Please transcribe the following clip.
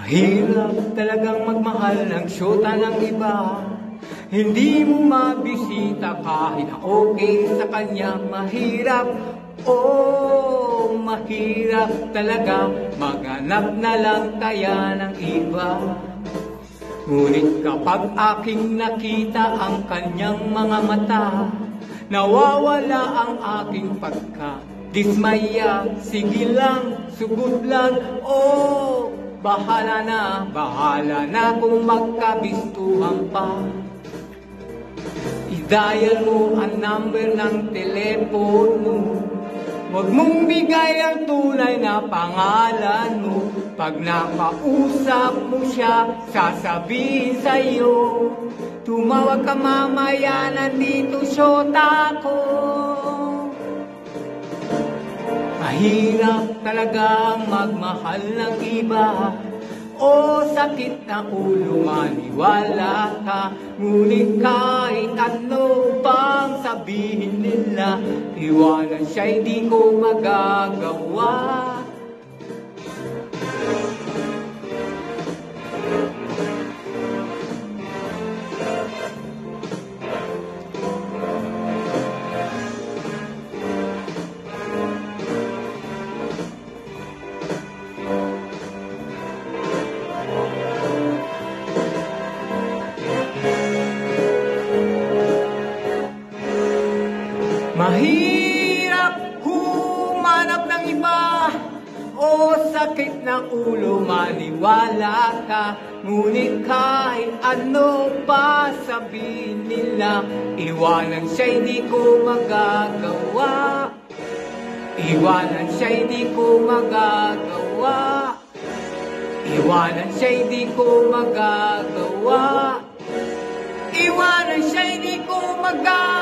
Mahirap talagang magmahal ng syota ng iba. Hindi mo mabisita kahit okay sa kanya. Mahirap, oh, mahirap talaga maghanap na lang kaya ng iba. Ngunit kapag aking nakita ang kanyang mga mata, nawawala ang aking pagka-dismaya. Sige lang, sugod lang, oh, bahala na kung magkabistuhan pa. I-dial mo ang number ng telepono. Huwag mong bigay ang tunay na pangalan mo. Pag nakausap mo siya, sasabihin sa'yo, tumawag ka mamaya, nandito syota ko. Mahirap talagang magmahal ng iba. O sakit na ulo, maniwala ka. Ngunit kahit ano pang sabihin nila, iwanan siya hindi ko magagawa. Mahirap humanap ng iba. O sakit ng ulo, maniwala ka. Ngunit kahit ano pa sabihin nila, iwanan siya hindi ko magagawa. Iwanan siya hindi ko magagawa. Iwanan siya hindi ko magagawa. Iwanan siya hindi ko magagawa.